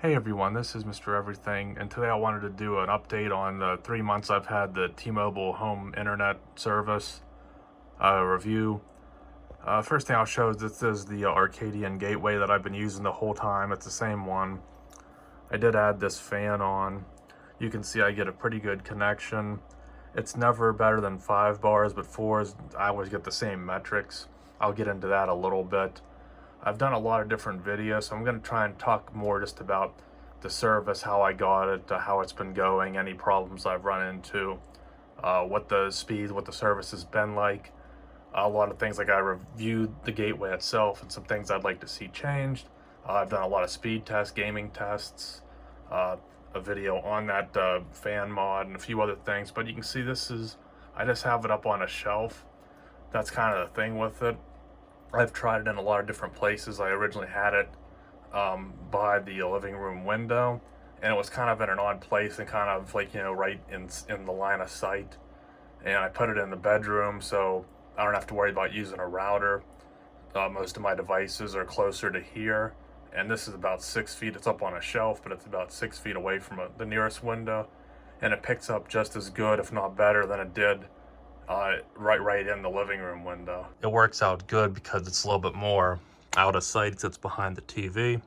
Hey everyone, this is Mr. Everything, and today I wanted to do an update on the 3 months I've had the T-Mobile home internet service review. First thing I'll show is this is the Arcadyan gateway that I've been using the whole time. It's the same one. I did add this fan on. You can see I get a pretty good connection. It's never better than 5 bars, but 4 is, I always get the same metrics. I'll get into that a little bit. I've done a lot of different videos, so I'm going to try and talk more just about the service, how I got it, how it's been going, any problems I've run into, what the speed, what the service has been like. A lot of things like I reviewed the gateway itself and some things I'd like to see changed. I've done a lot of speed tests, gaming tests, a video on that fan mod and a few other things. But you can see I just have it up on a shelf. That's kind of the thing with it. I've tried it in a lot of different places. I originally had it by the living room window, and it was kind of in an odd place and kind of like, right in the line of sight. And I put it in the bedroom, so I don't have to worry about using a router. Most of my devices are closer to here, and this is about 6 feet. It's up on a shelf, but it's about 6 feet away from the nearest window, and it picks up just as good, if not better, than it did right in the living room window. It works out good because it's a little bit more out of sight. It sits behind the TV.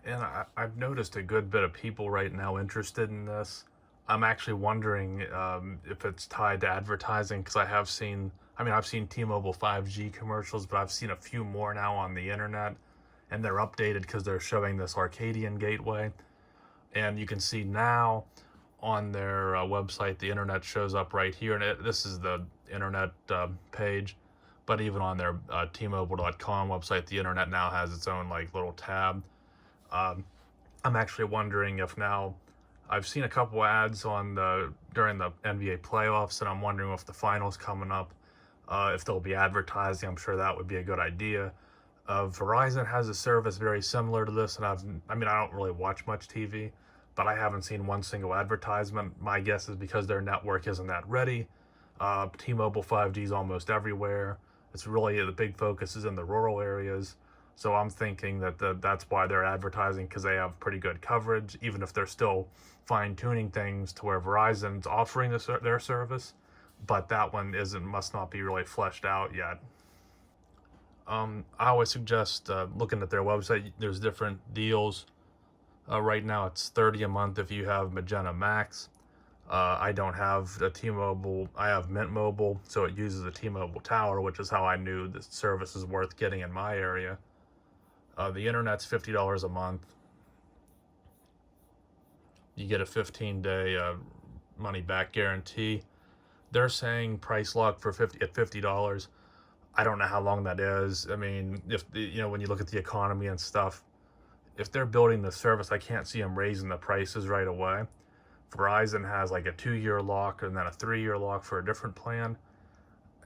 And I've noticed a good bit of people right now interested in this. I'm actually wondering if it's tied to advertising, because I've seen T-Mobile 5G commercials, but I've seen a few more now on the internet, and they're updated because they're showing this Arcadyan gateway. And you can see now on their website, the internet shows up right here, and this is the internet page, but even on their T-Mobile.com website, the internet now has its own like little tab. I'm actually wondering if now, I've seen a couple ads during the NBA playoffs, and I'm wondering if the finals coming up, if there'll be advertising. I'm sure that would be a good idea. Verizon has a service very similar to this, and I don't really watch much TV, but I haven't seen one single advertisement. My guess is because their network isn't that ready. T-Mobile 5G is almost everywhere. It's really, the big focus is in the rural areas. So I'm thinking that that's why they're advertising, because they have pretty good coverage, even if they're still fine-tuning things to where Verizon's offering their service, but that one must not be really fleshed out yet. I always suggest looking at their website. There's different deals. Right now it's $30 a month if you have Magenta Max. I don't have a T-Mobile, I have Mint Mobile, so it uses a T-Mobile tower, which is how I knew the service is worth getting in my area. The internet's $50 a month. You get a 15-day money-back guarantee. They're saying price lock for $50. I don't know how long that is. I mean, when you look at the economy and stuff, if they're building the service, I can't see them raising the prices right away. Verizon has like a 2-year lock and then a 3-year lock for a different plan,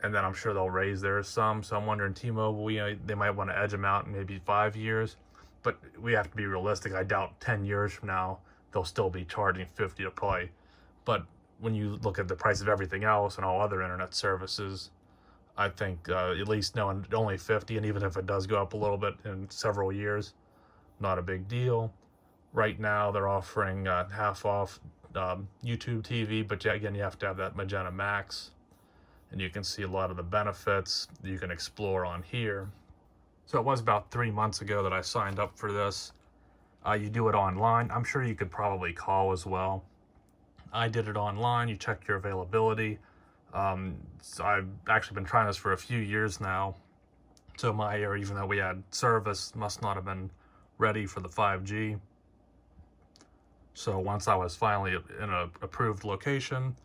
and then I'm sure they'll raise theirs some. So I'm wondering, T-Mobile, they might want to edge them out in maybe 5 years, but we have to be realistic. I doubt 10 years from now they'll still be charging $50 to play. But when you look at the price of everything else and all other internet services, I think at least knowing only $50, and even if it does go up a little bit in several years, not a big deal. Right now they're offering half off YouTube TV, but again, you have to have that Magenta Max, and you can see a lot of the benefits you can explore on here. So it was about 3 months ago that I signed up for this. You do it online. I'm sure you could probably call as well. I did it online. You check your availability. So I've actually been trying this for a few years now. So my area, even though we had service, must not have been ready for the 5G. So once I was finally in an approved location,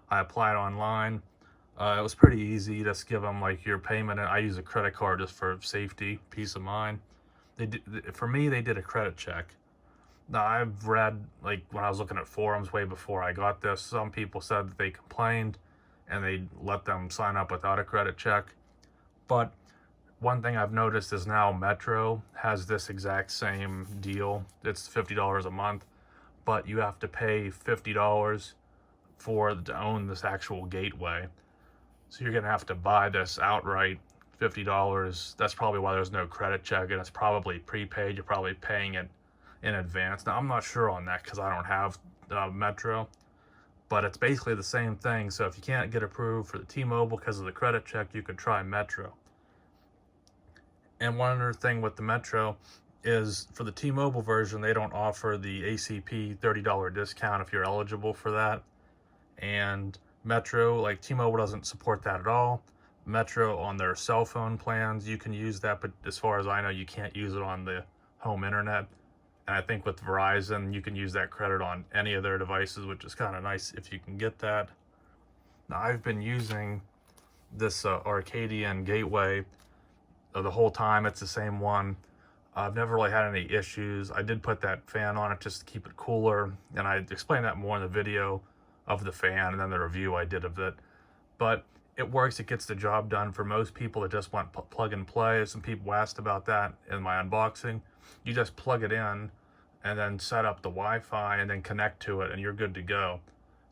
I applied online. It was pretty easy. Just give them like your payment, and I use a credit card just for safety, peace of mind. For me, they did a credit check. Now, I've read, like when I was looking at forums way before I got this, some people said that they complained and they let them sign up without a credit check. But one thing I've noticed is now Metro has this exact same deal. It's $50 a month, but you have to pay $50 to own this actual gateway. So you're gonna have to buy this outright, $50. That's probably why there's no credit check, and it's probably prepaid. You're probably paying it in advance. Now, I'm not sure on that because I don't have Metro, but it's basically the same thing. So if you can't get approved for the T-Mobile because of the credit check, you could try Metro. And one other thing with the Metro is for the T-Mobile version, they don't offer the ACP $30 discount if you're eligible for that. And Metro, like T-Mobile doesn't support that at all. Metro on their cell phone plans, you can use that, but as far as I know, you can't use it on the home internet. And I think with Verizon, you can use that credit on any of their devices, which is kind of nice if you can get that. Now, I've been using this Arcadyan gateway the whole time. It's the same one. I've never really had any issues. I did put that fan on it just to keep it cooler, and I explained that more in the video of the fan and then the review I did of it. But it works, it gets the job done for most people that just want plug and play. Some people asked about that in my unboxing. You just plug it in and then set up the Wi-Fi and then connect to it and you're good to go.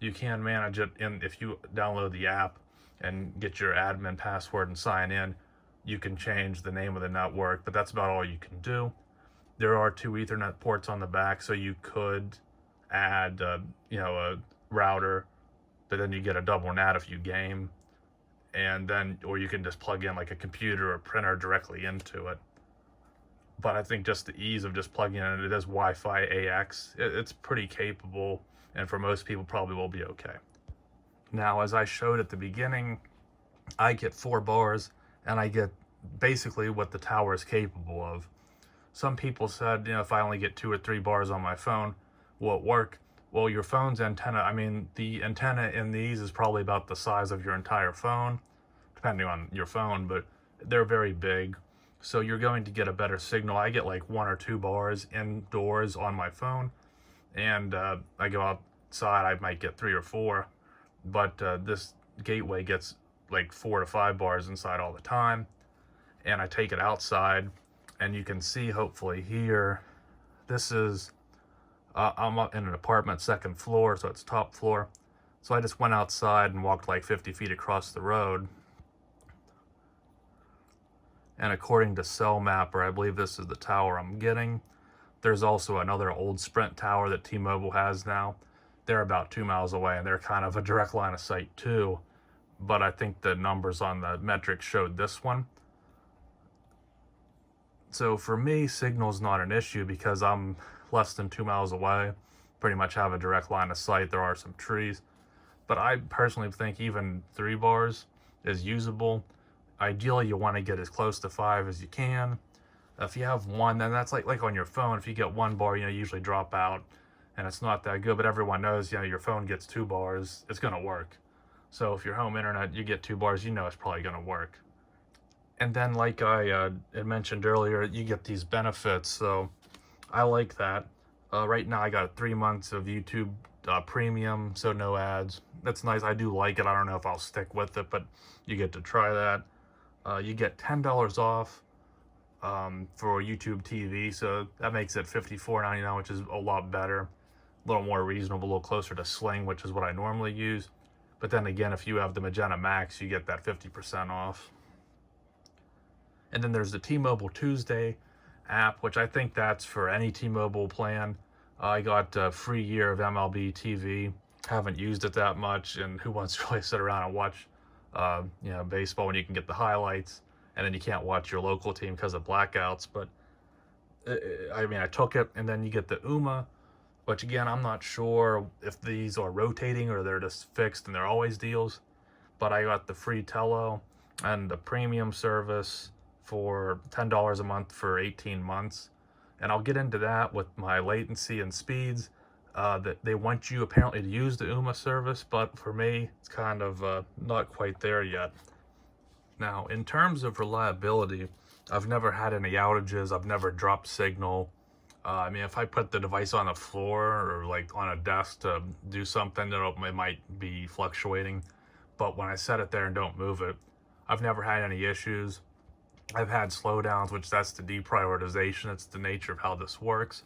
You can manage it if you download the app and get your admin password and sign in. You can change the name of the network, but that's about all you can do. There are 2 Ethernet ports on the back, so you could add, a router, but then you get a double NAT if you game, and then, or you can just plug in like a computer or printer directly into it. But I think just the ease of just plugging in, it is Wi-Fi AX. It's pretty capable, and for most people probably will be okay. Now, as I showed at the beginning, I get 4 bars, and I get basically what the tower is capable of. Some people said, if I only get 2 or 3 bars on my phone, will it work? Well, your phone's antenna, the antenna in these is probably about the size of your entire phone, depending on your phone, but they're very big. So you're going to get a better signal. I get like 1 or 2 bars indoors on my phone, and I go outside, I might get 3 or 4, but this gateway gets like 4 to 5 bars inside all the time. And I take it outside, and you can see hopefully here, this is I'm up in an apartment 2nd floor, so it's top floor. So I just went outside and walked like 50 feet across the road, and according to Cell Mapper, I believe this is the tower I'm getting. There's also another old Sprint tower that T-Mobile has now. They're about 2 miles away, and they're kind of a direct line of sight too, but I think the numbers on the metrics showed this one. So for me, signal's not an issue because I'm less than 2 miles away, pretty much have a direct line of sight. There are some trees, but I personally think even 3 bars is usable. Ideally, you want to get as close to 5 as you can. If you have 1, then that's like on your phone. If you get 1 bar, you usually drop out, and it's not that good. But everyone knows, your phone gets 2 bars, it's going to work. So if your home internet, you get 2 bars, it's probably going to work. And then, like I had mentioned earlier, you get these benefits. So I like that. Right now, I got 3 months of YouTube Premium, so no ads. That's nice. I do like it. I don't know if I'll stick with it, but you get to try that. You get $10 off for YouTube TV, so that makes it $54.99, which is a lot better, a little more reasonable, a little closer to Sling, which is what I normally use. But then again, if you have the Magenta Max, you get that 50% off. And then there's the T-Mobile Tuesday app, which I think that's for any T-Mobile plan. I got a free year of MLB TV. Haven't used it that much, and who wants to really sit around and watch baseball when you can get the highlights, and then you can't watch your local team because of blackouts. But I took it, and then you get the UMA, which again, I'm not sure if these are rotating or they're just fixed and they're always deals. But I got the free Tello and the premium service for $10 a month for 18 months. And I'll get into that with my latency and speeds. That they want you apparently to use the UMA service, but for me, it's kind of not quite there yet. Now, in terms of reliability, I've never had any outages. I've never dropped signal. If I put the device on the floor or like on a desk to do something, it might be fluctuating. But when I set it there and don't move it, I've never had any issues. I've had slowdowns, which that's the deprioritization. It's the nature of how this works.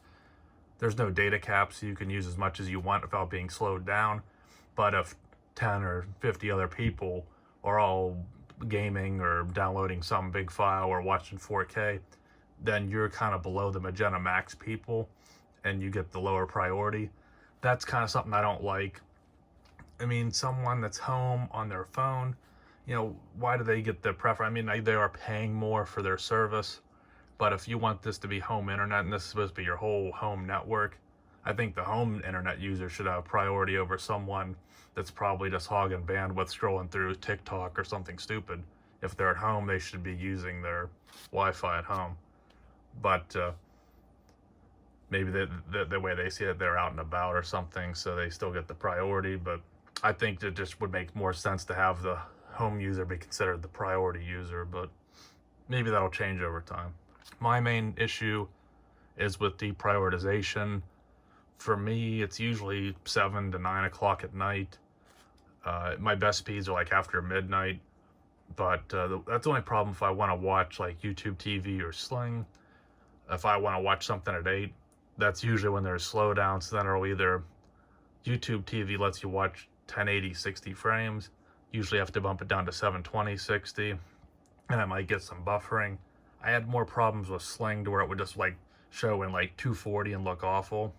There's no data cap, so you can use as much as you want without being slowed down. But if 10 or 50 other people are all gaming or downloading some big file or watching 4K, then you're kind of below the Magenta Max people, and you get the lower priority. That's kind of something I don't like. I mean, someone that's home on their phone, why do they get the preference? I mean, they are paying more for their service, but if you want this to be home internet and this is supposed to be your whole home network, I think the home internet user should have priority over someone that's probably just hogging bandwidth scrolling through TikTok or something stupid. If they're at home, they should be using their Wi-Fi at home. But maybe the way they see it, they're out and about or something, so they still get the priority. But I think it just would make more sense to have the home user be considered the priority user, but maybe that'll change over time. My main issue is with deprioritization. For me, it's usually 7 to 9 o'clock at night. My best speeds are like after midnight, but that's the only problem if I want to watch like YouTube TV or Sling. If I want to watch something at 8, that's usually when there's slowdowns. So then it'll either YouTube TV lets you watch 1080 60 frames. Usually have to bump it down to 720 60, and I might get some buffering. I had more problems with Sling to where it would just like show in like 240 and look awful,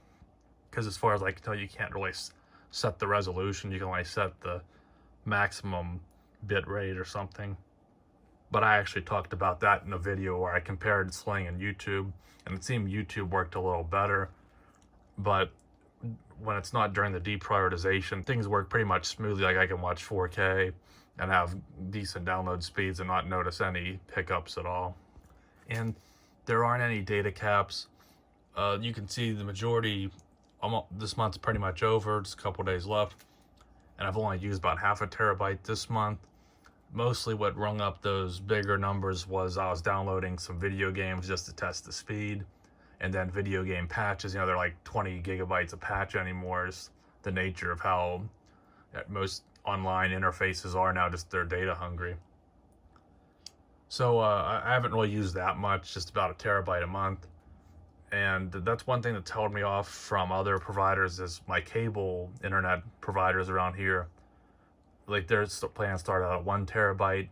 because as far as I can tell, you can't really set the resolution. You can only set the maximum bit rate or something. But I actually talked about that in a video where I compared Sling and YouTube, and it seemed YouTube worked a little better. But when it's not during the deprioritization, things work pretty much smoothly. Like I can watch 4K and have decent download speeds and not notice any hiccups at all. And there aren't any data caps. You can see the majority, this month's pretty much over. It's a couple days left, and I've only used about half a terabyte this month. Mostly what rung up those bigger numbers was I was downloading some video games just to test the speed, and then video game patches. They're like 20 gigabytes a patch anymore. Is the nature of how most online interfaces are now, just they're data hungry. So I haven't really used that much, just about a terabyte a month. And that's one thing that's held me off from other providers is my cable internet providers around here. Like their plans start out at 1 terabyte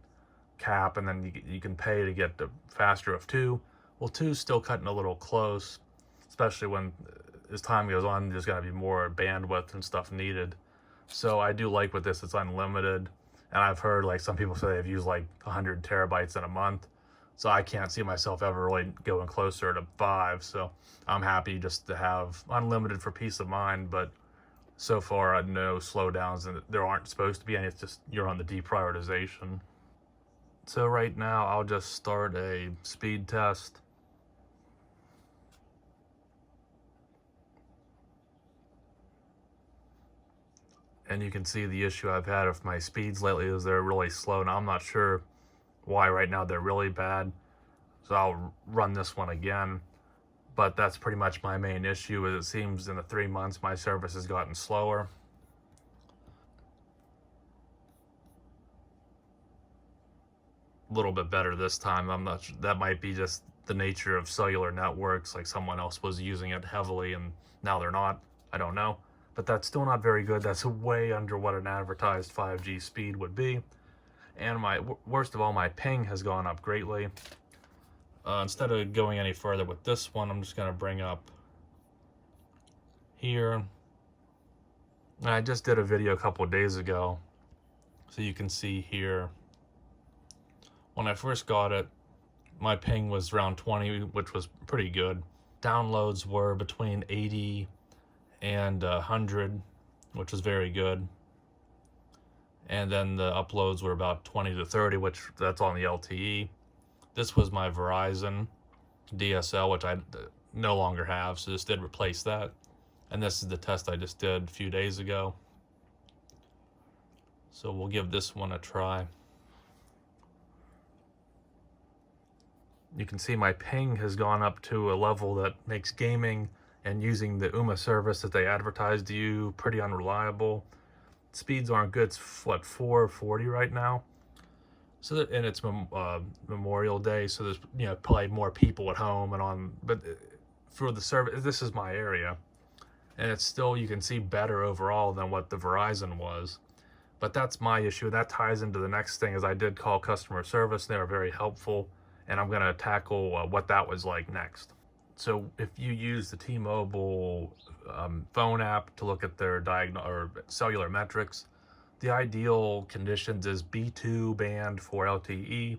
cap, and then you can pay to get the faster of 2. Well, 2's still cutting a little close, especially when as time goes on, there's going to be more bandwidth and stuff needed. So I do like with this, it's unlimited. And I've heard like some people say they've used like 100 terabytes in a month. So I can't see myself ever really going closer to 5. So I'm happy just to have unlimited for peace of mind. But so far, no slowdowns, and there aren't supposed to be any. It's just you're on the deprioritization. So right now, I'll just start a speed test. And you can see the issue I've had with my speeds lately is they're really slow. Now I'm not sure why right now they're really bad. So I'll run this one again. But that's pretty much my main issue, is it seems in the 3 months my service has gotten slower. A little bit better this time. I'm not sure, that might be just the nature of cellular networks, like someone else was using it heavily and now they're not. I don't know. But that's still not very good. That's way under what an advertised 5G speed would be. And worst of all, my ping has gone up greatly. Instead of going any further with this one, I'm just going to bring up here. And I just did a video a couple of days ago, so you can see here. When I first got it, my ping was around 20, which was pretty good. Downloads were between 80 and 100, which was very good. And then the uploads were about 20 to 30, which that's on the LTE. This was my Verizon DSL, which I no longer have, so just did replace that. And this is the test I just did a few days ago. So we'll give this one a try. You can see my ping has gone up to a level that makes gaming and using the UMA service that they advertise to you pretty unreliable. Speeds aren't good. It's what, 440 right now. So that, and it's Memorial Day, so there's probably more people at home and on. But for the service, this is my area, and it's still, you can see better overall than what the Verizon was. But that's my issue. That ties into the next thing, is I did call customer service. They were very helpful, and I'm going to tackle what that was like next. So if you use the T-Mobile phone app to look at their diagonal or cellular metrics, the ideal conditions is B2 band for LTE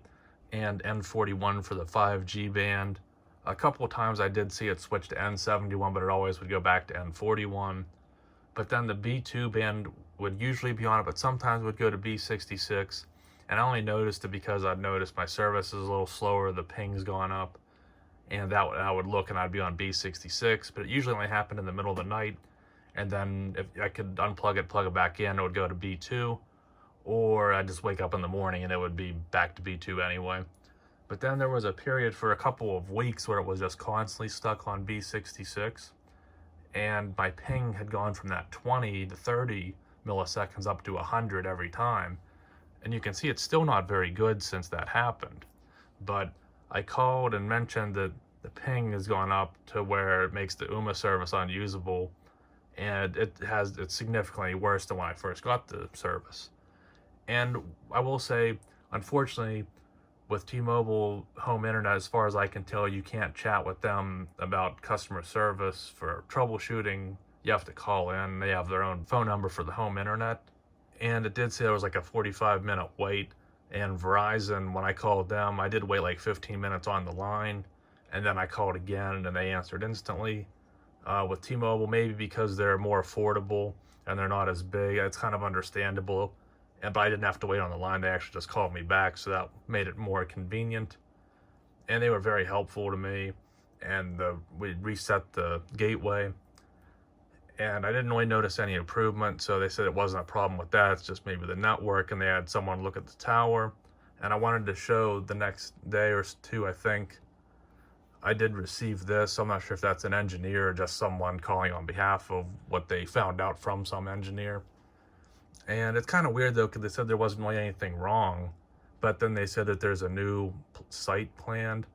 and N41 for the 5G band. A couple of times I did see it switch to N71, but it always would go back to N41. But then the B2 band would usually be on it, but sometimes would go to B66. And I only noticed it because I'd noticed my service is a little slower, the ping's gone up, and I would look and I'd be on B66, but it usually only happened in the middle of the night. And then if I could unplug it, plug it back in, it would go to B2, or I'd just wake up in the morning and it would be back to B2 anyway. But then there was a period for a couple of weeks where it was just constantly stuck on B66, and my ping had gone from that 20 to 30 milliseconds up to 100 every time. And you can see it's still not very good since that happened. But I called and mentioned that the ping has gone up to where it makes the UMA service unusable, and it's significantly worse than when I first got the service. And I will say, unfortunately, with T-Mobile home internet, as far as I can tell, you can't chat with them about customer service for troubleshooting. You have to call in. They have their own phone number for the home internet. And it did say there was like a 45-minute wait. And Verizon, when I called them, I did wait like 15 minutes on the line. And then I called again and they answered instantly. With T-Mobile, maybe because they're more affordable and they're not as big, it's kind of understandable. But I didn't have to wait on the line. They actually just called me back, so that made it more convenient. And they were very helpful to me. And we reset the gateway. And I didn't really notice any improvement, so they said it wasn't a problem with that. It's just maybe the network, and they had someone look at the tower. And I wanted to show the next day or two, I think, I did receive this. I'm not sure if that's an engineer or just someone calling on behalf of what they found out from some engineer. And it's kind of weird though, because they said there wasn't really anything wrong, but then they said that there's a new site planned.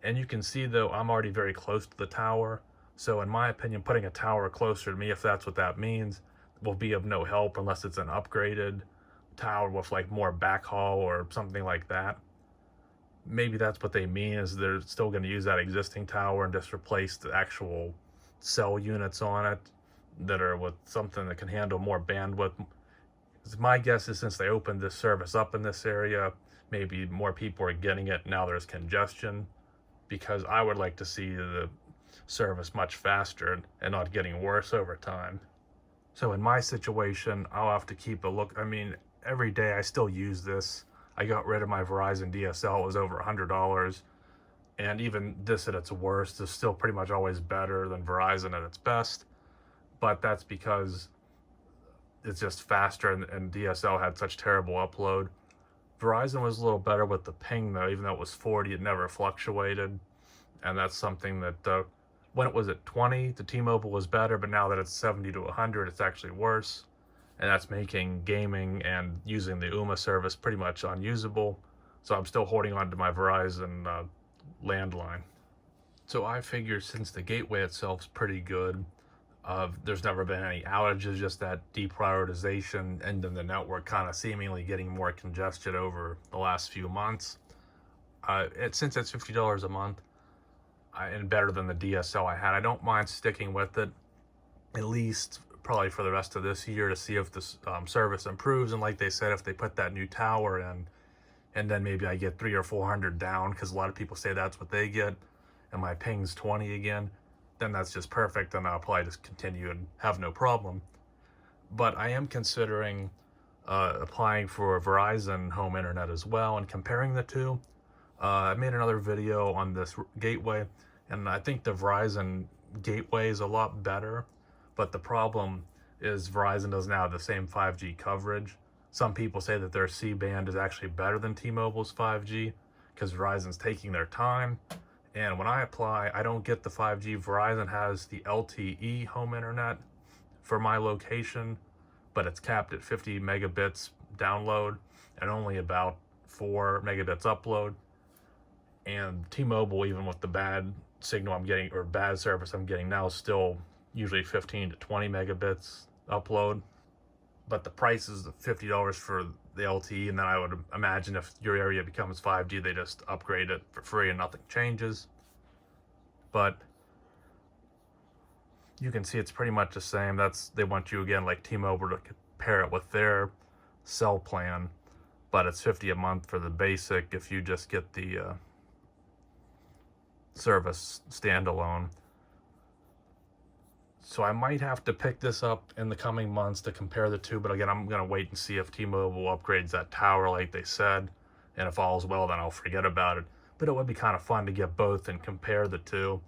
And you can see though, I'm already very close to the tower. So in my opinion, putting a tower closer to me, if that's what that means, will be of no help unless it's an upgraded tower with like more backhaul or something like that. Maybe that's what they mean, is they're still going to use that existing tower and just replace the actual cell units on it that are with something that can handle more bandwidth. My guess is since they opened this service up in this area, maybe more people are getting it. Now there's congestion, because I would like to see the service much faster and not getting worse over time. So in my situation, I'll have to keep a look. I mean, every day I still use this. I got rid of my Verizon DSL. It was over $100. And even this at its worst is still pretty much always better than Verizon at its best. But that's because it's just faster, and DSL had such terrible upload. Verizon was a little better with the ping though. Even though it was 40, it never fluctuated. And that's something that when it was at 20, the T-Mobile was better, but now that it's 70 to 100, it's actually worse. And that's making gaming and using the UMA service pretty much unusable. So I'm still holding on to my Verizon landline. So I figure since the gateway itself's pretty good, there's never been any outages, just that deprioritization, and then the network kind of seemingly getting more congested over the last few months. Since it's $50 a month, and better than the DSL I had, I don't mind sticking with it, at least probably for the rest of this year, to see if this service improves. And like they said, if they put that new tower in, and then maybe I get 300 or 400 down, because a lot of people say that's what they get, and my ping's 20 again, then that's just perfect, and I'll probably just continue and have no problem. But I am considering applying for Verizon home internet as well, and comparing the two. I made another video on this gateway, and I think the Verizon gateway is a lot better, but the problem is Verizon doesn't have the same 5G coverage. Some people say that their C-band is actually better than T-Mobile's 5G, because Verizon's taking their time. And when I apply, I don't get the 5G. Verizon has the LTE home internet for my location, but it's capped at 50 megabits download and only about 4 megabits upload. And T-Mobile, even with the bad signal I'm getting, or bad service I'm getting now, is still usually 15 to 20 megabits upload. But the price is $50 for the LTE, and then I would imagine if your area becomes 5G, they just upgrade it for free and nothing changes. But you can see it's pretty much the same. They want you, again, like T-Mobile, to compare it with their cell plan, but it's $50 a month for the basic if you just get the service standalone. So I might have to pick this up in the coming months to compare the two, but again, I'm going to wait and see if T-Mobile upgrades that tower like they said, and if all's well, then I'll forget about it. But it would be kind of fun to get both and compare the two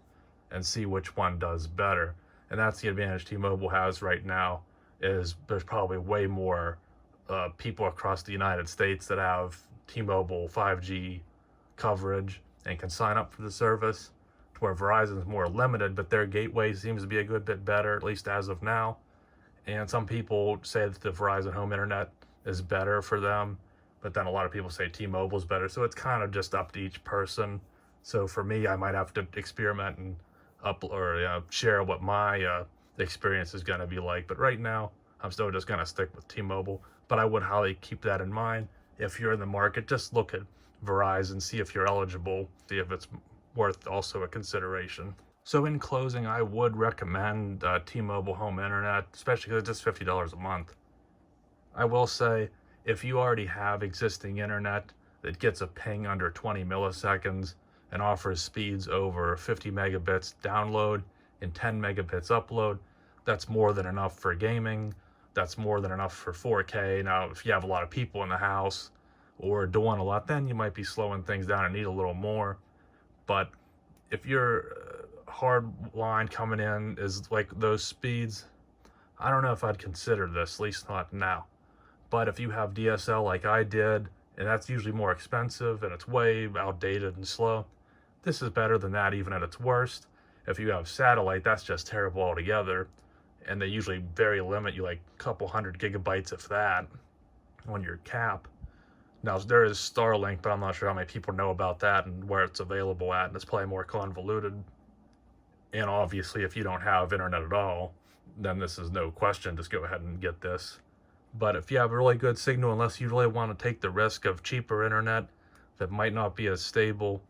and see which one does better. And that's the advantage T-Mobile has right now, is there's probably way more people across the United States that have T-Mobile 5G coverage and can sign up for the service, to where Verizon is more limited, but their gateway seems to be a good bit better, at least as of now. And some people say that the Verizon home internet is better for them, but then a lot of people say T-Mobile is better. So it's kind of just up to each person. So for me, I might have to experiment and share what my experience is going to be like. But right now, I'm still just going to stick with T-Mobile. But I would highly keep that in mind. If you're in the market, just look at Verizon, see if you're eligible, see if it's worth also a consideration. So in closing, I would recommend T-Mobile home internet, especially because it's just $50 a month. I will say, if you already have existing internet that gets a ping under 20 milliseconds and offers speeds over 50 megabits download and 10 megabits upload, that's more than enough for gaming. That's more than enough for 4K. Now, if you have a lot of people in the house or doing a lot, then you might be slowing things down and need a little more. But if your hard line coming in is like those speeds, I don't know if I'd consider this, at least not now. But if you have DSL like I did, and that's usually more expensive and it's way outdated and slow, this is better than that even at its worst. If you have satellite, that's just terrible altogether. And they usually very limit you like a couple hundred gigabytes, if that, on your cap. Now, there is Starlink, but I'm not sure how many people know about that and where it's available at, and it's probably more convoluted. And obviously, if you don't have internet at all, then this is no question, just go ahead and get this. But if you have a really good signal, unless you really want to take the risk of cheaper internet that might not be as stable,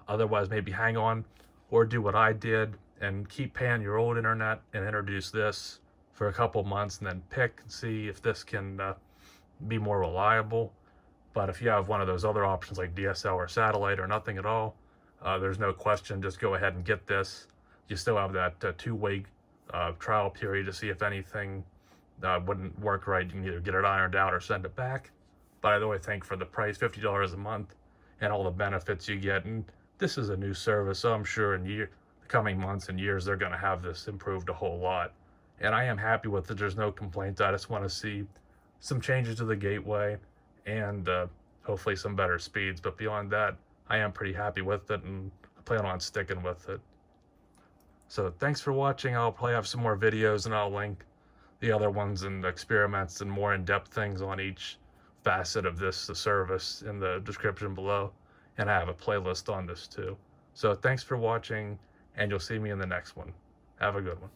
otherwise maybe hang on, or do what I did and keep paying your old internet and introduce this for a couple months and then pick and see if this can be more reliable. But if you have one of those other options like DSL or satellite or nothing at all, there's no question, just go ahead and get this. You still have that 2-week trial period to see if anything wouldn't work right. You can either get it ironed out or send it back. But either way, thank you for the price, $50 a month, and all the benefits you get. And this is a new service, so I'm sure in the coming months and years, they're going to have this improved a whole lot. And I am happy with it. There's no complaints. I just want to see some changes to the gateway and hopefully some better speeds. But beyond that, I am pretty happy with it and I plan on sticking with it. So thanks for watching. I'll probably have some more videos and I'll link the other ones and experiments and more in-depth things on each facet of the service in the description below. And I have a playlist on this too. So thanks for watching, and you'll see me in the next one. Have a good one.